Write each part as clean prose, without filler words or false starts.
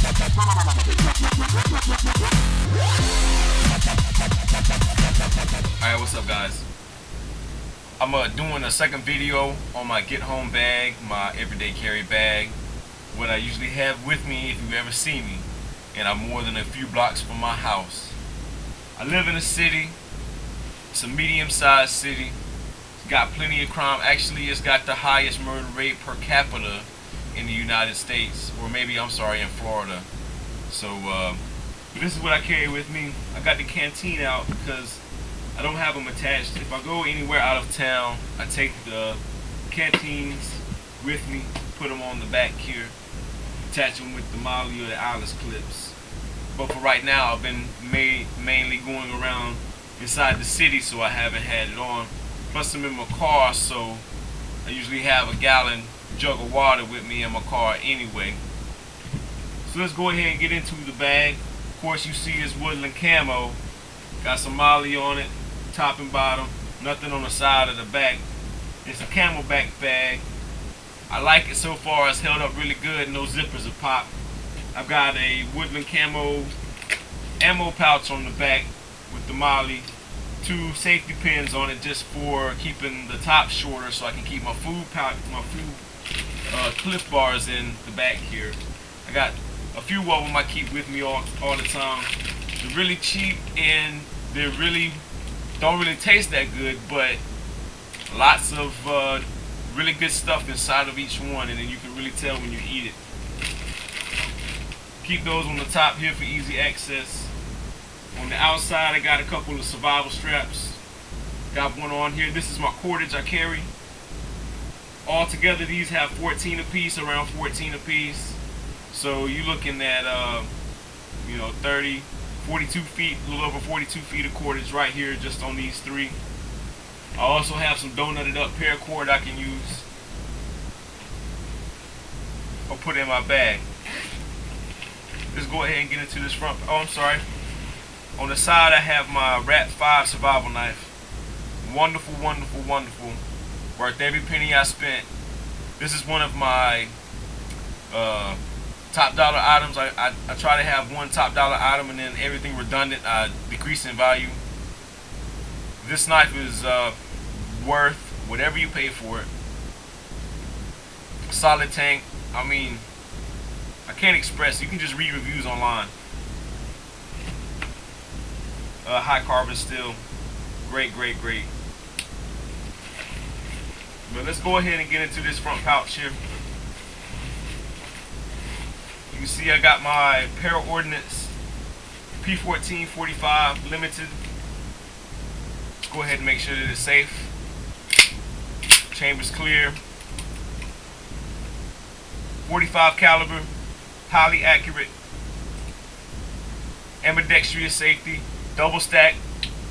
Alright, what's up guys? I'm doing a second video on my get home bag, my everyday carry bag, what I usually have with me if you ever see me, and I'm more than a few blocks from my house. I live in a city, it's a medium-sized city, it's got plenty of crime. Actually, it's got the highest murder rate per capita in the United States, or maybe, I'm sorry, in Florida. So this is what I carry with me. I got the canteen out because I don't have them attached. If I go anywhere out of town, I take the canteens with me, put them on the back here, attach them with the Molly or the Alice clips. But for right now, I've been mainly going around inside the city, so I haven't had it on. Plus I'm in my car, so I usually have a gallon jug of water with me in my car anyway. So let's go ahead and get into the bag. Of course, you see it's woodland camo. Got some Molly on it, top and bottom, nothing on the side or the back. It's a CamelBak bag. I like it so far. It's held up really good. No zippers have popped. I've got a woodland camo ammo pouch on the back with the Molly. 2 safety pins on it just for keeping the top shorter, so I can keep my food pouch, my food Clif bars in the back here. I got a few of them I keep with me all the time. They're really cheap and they don't really taste that good, but lots of really good stuff inside of each one, and then you can really tell when you eat it. Keep those on the top here for easy access. On the outside, I got a couple of survival straps. Got one on here. This is my cordage I carry. All together, these have 14 apiece, around 14 apiece. So you're looking at 30, 42 feet, a little over 42 feet of cordage right here just on these 3. I also have some donutted up paracord I can use or put in my bag. Let's go ahead and get into this front. Oh, I'm sorry. On the side I have my Rat 5 survival knife. Wonderful, wonderful, wonderful. Worth every penny I spent. This is one of my top dollar items. I try to have one top dollar item and then everything redundant I decrease in value. This knife is worth whatever you pay for it. Solid tank. I mean, I can't express. You can just read reviews online. High carbon steel. Great, great, great. But let's go ahead and get into this front pouch here. You can see I got my Para-Ordnance P1445 Limited. Let's go ahead and make sure that it's safe. Chamber's clear. 45 caliber, highly accurate. Ambidextrous safety, double stack,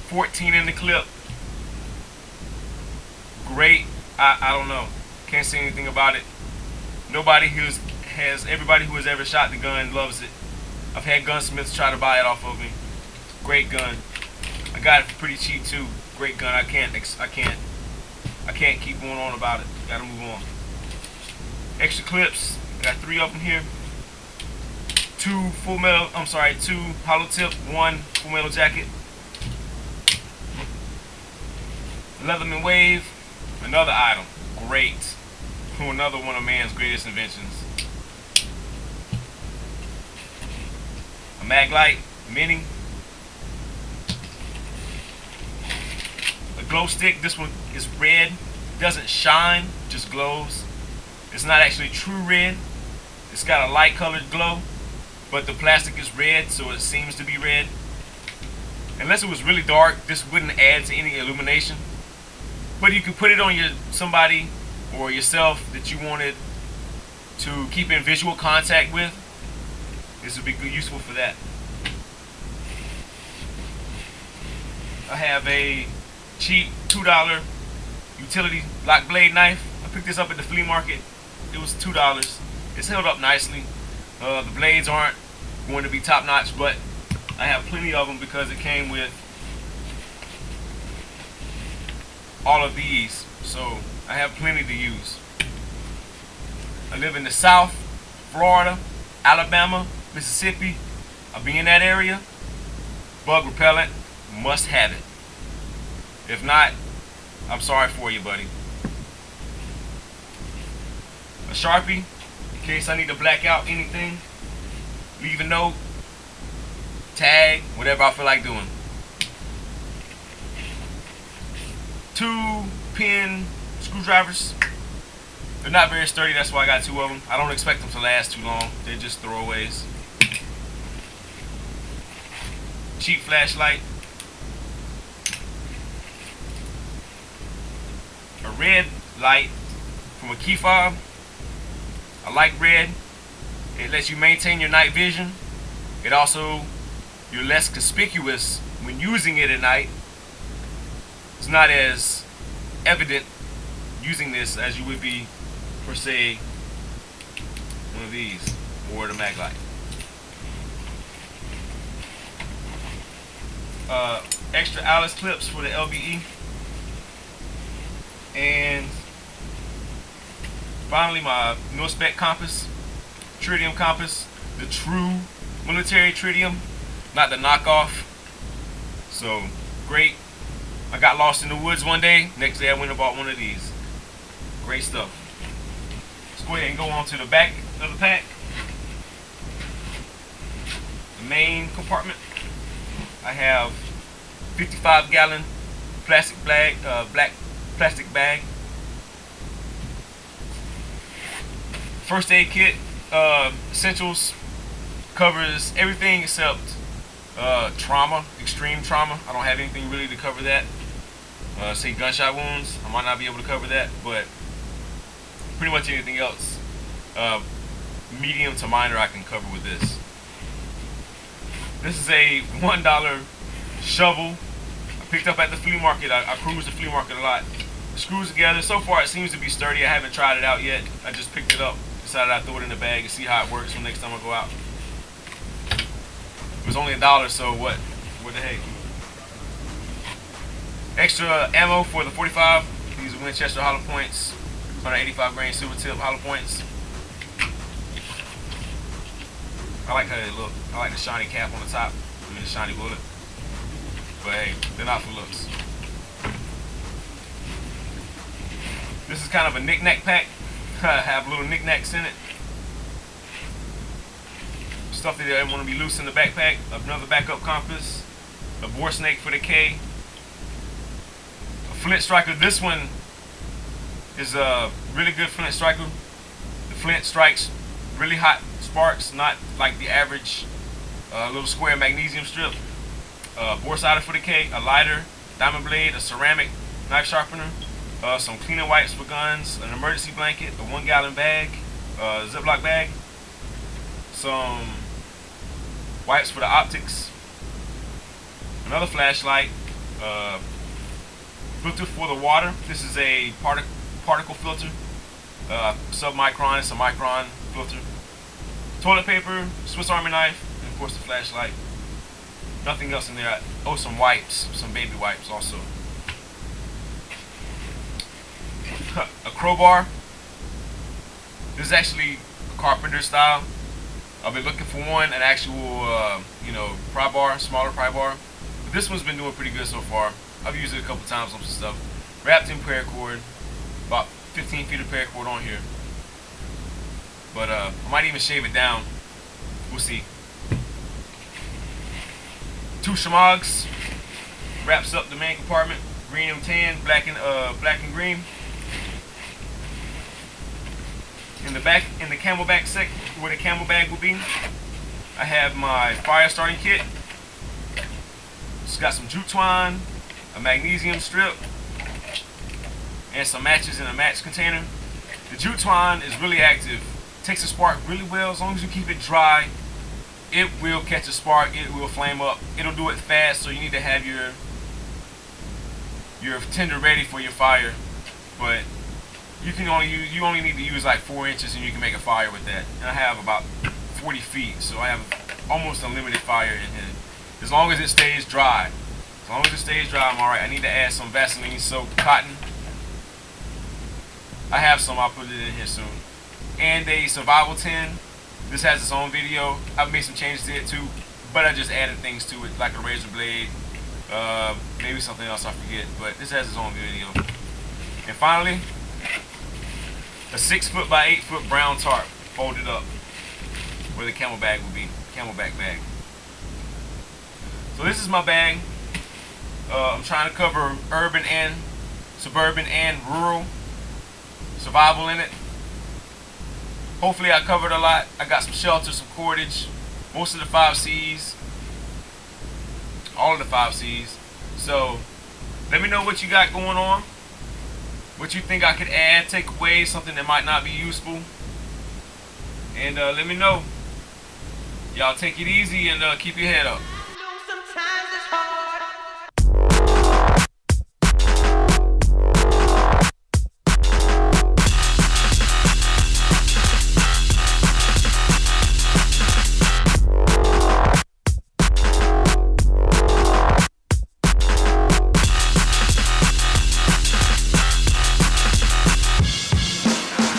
14 in the clip. Great. I don't know. Can't say anything about it. Everybody who has ever shot the gun loves it. I've had gunsmiths try to buy it off of me. Great gun. I got it for pretty cheap too. Great gun. I can't keep going on about it. Gotta move on. Extra clips. Got 3 of them here. 2 hollow tip, 1 full metal jacket. Leatherman Wave. Another item. Great. Another one of man's greatest inventions. A Maglite Mini. A glow stick. This one is red. Doesn't shine, just glows. It's not actually true red. It's got a light colored glow, but the plastic is red, so it seems to be red. Unless it was really dark, this wouldn't add to any illumination. But you could put it on somebody or yourself that you wanted to keep in visual contact with. This would be useful for that. I have a cheap $2 utility lock blade knife. I picked this up at the flea market. It was $2. It's held up nicely. The blades aren't going to be top notch, but I have plenty of them because it came with all of these, so I have plenty to use. I live in the South, Florida, Alabama, Mississippi, I'll be in that area, bug repellent, must have it. If not, I'm sorry for you, buddy. A Sharpie, in case I need to black out anything, leave a note, tag, whatever I feel like doing. 2-pin screwdrivers. They're not very sturdy, that's why I got 2 of them. I don't expect them to last too long. They're just throwaways. Cheap flashlight. A red light from a key fob. I like red. It lets you maintain your night vision. It also, you're less conspicuous when using it at night. It's not as evident using this as you would be for, say, one of these or the Maglite. Extra Alice clips for the LBE. And finally, my mil-spec compass, tritium compass, the true military tritium, not the knockoff. So great. I got lost in the woods one day. Next day I went and bought one of these. Great stuff. Let's go ahead and go on to the back of the pack. The main compartment. I have 55-gallon plastic bag, black plastic bag. First aid kit, essentials, covers everything except trauma, extreme trauma. I don't have anything really to cover that. Say gunshot wounds, I might not be able to cover that, but pretty much anything else, medium to minor, I can cover with this. This is a $1 shovel I picked up at the flea market. I cruise the flea market a lot. It screws together. So far it seems to be sturdy. I haven't tried it out yet. I just picked it up, decided I'd throw it in the bag and see how it works for next time I go out. It was only $1, so what the heck. Extra ammo for the 45. These are Winchester hollow points, 185 grain silver tip hollow points. I like how they look. I like the shiny cap on the top. I mean the shiny bullet. But hey, they're not for looks. This is kind of a knick-knack pack. Have little knick-knacks in it. Stuff that I want to be loose in the backpack. Another backup compass. A bore snake for the K. A flint striker. This one is a really good flint striker. The flint strikes really hot sparks, not like the average little square magnesium strip. Bore sider for the K. A lighter. Diamond blade. A ceramic knife sharpener. Some cleaning wipes for guns. An emergency blanket. A 1-gallon bag. Ziploc bag. Some wipes for the optics, another flashlight, filter for the water. This is a particle filter, sub-micron, it's a micron filter. Toilet paper, Swiss Army knife, and of course the flashlight. Nothing else in there. Oh, some wipes, some baby wipes also. A crowbar. This is actually a carpenter style. I've been looking for one, an actual, pry bar, smaller pry bar. But this one's been doing pretty good so far. I've used it a couple times on some stuff. Wrapped in paracord, about 15 feet of paracord on here. But I might even shave it down. We'll see. 2 Shmogs. Wraps up the main compartment. Green and tan, black and green. In the back, in the camelback sec, where the camel bag will be, I have my fire starting kit. It's got some jute twine, a magnesium strip, and some matches in a match container. The jute twine is really active. It takes a spark really well. As long as you keep it dry, it will catch a spark. It will flame up. It'll do it fast, so you need to have your tinder ready for your fire. But you only need to use like 4 inches and you can make a fire with that. And I have about 40 feet, so I have almost unlimited fire in here. As long as it stays dry. As long as it stays dry, I'm alright. I need to add some Vaseline soaked cotton. I have some, I'll put it in here soon. And a survival tin This has its own video. I've made some changes to it too, but I just added things to it, like a razor blade, maybe something else I forget, but this has its own video. And finally, a 6 foot by 8 foot brown tarp folded up where the camel bag would be, camelback bag. So this is my bag. I'm trying to cover urban and suburban and rural survival in it. Hopefully I covered a lot. I got some shelter, some cordage, most of the 5 C's, all of the 5 C's. So let me know what you got going on, what you think I could add, take away, something that might not be useful, and let me know. Y'all take it easy and keep your head up.